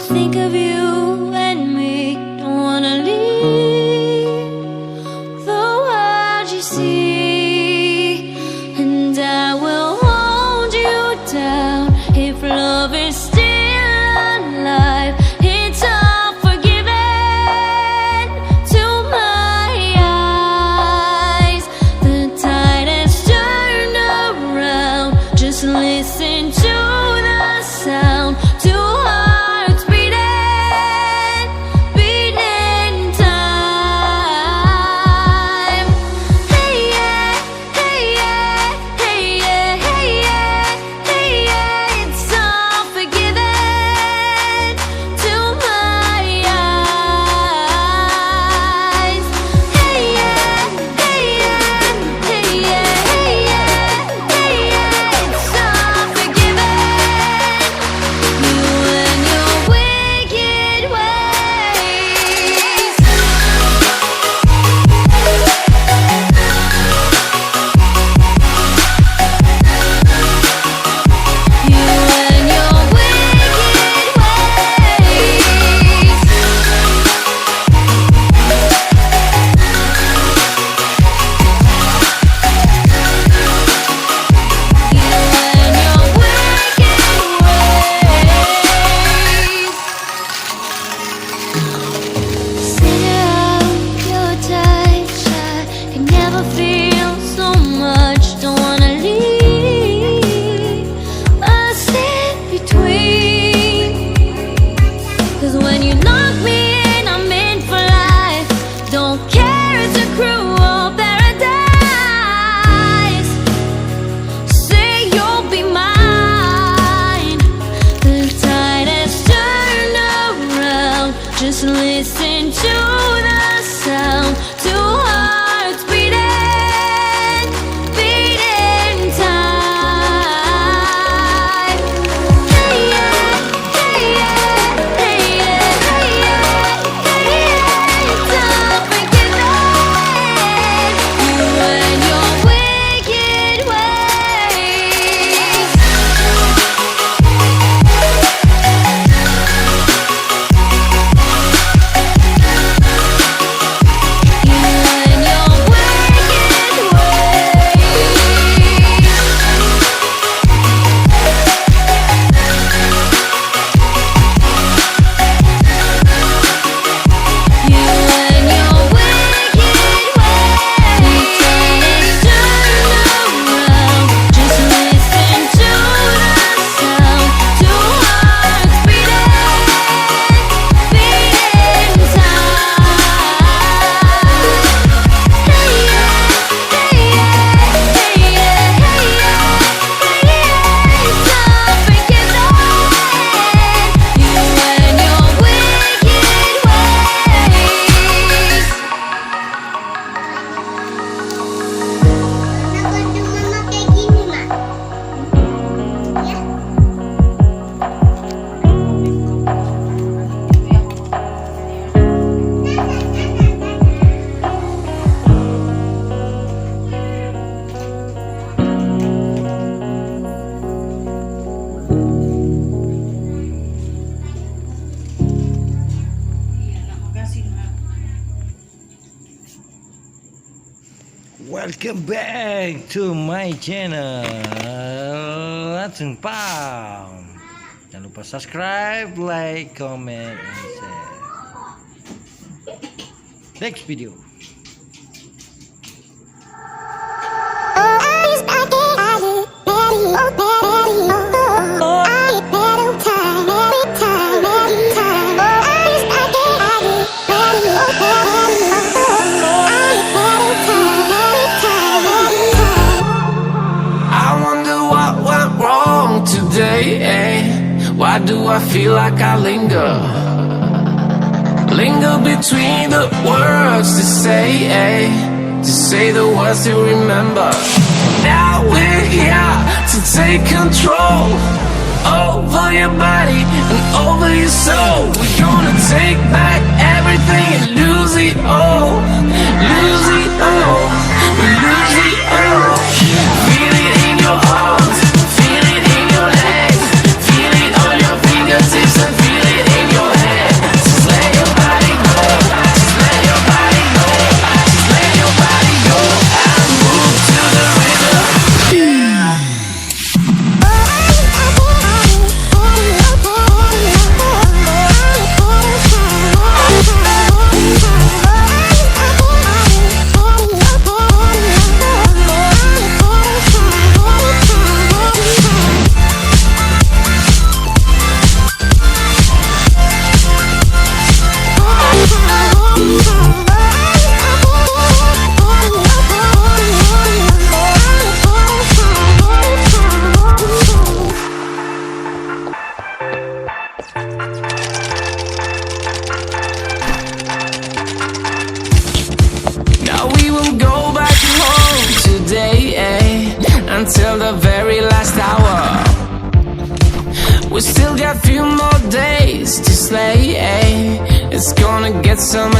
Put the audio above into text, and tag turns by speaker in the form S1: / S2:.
S1: Think of you and me, don't wanna leave the world you see, and I will hold you down if love is still alive. It's all forgiven to my eyes. The tide has turned around, just listen to the sound. Just listen to the sound, two hearts beating, beating time. Hey yeah, hey yeah, hey yeah, hey yeah, hey yeah. It's all forgiven, you and your wicked ways.
S2: Welcome back to my channel. Langsung pam. Jangan lupa subscribe, like, comment, and share. Next video.
S3: Why do I feel like I linger between the words to say, to say the words to remember. Now we're here to take control over your body and over your soul. We're gonna take back everything and lose it all. Lose it all. Lose it all. Feel it in your arms, feel it in your legs, feel it on your fingertips and feel it in your head. Just let your body go, just let your body go, just let your body go and move to the rhythm. Now we will go back home today, until the very last hour. We still got few more days to slay, It's gonna get so much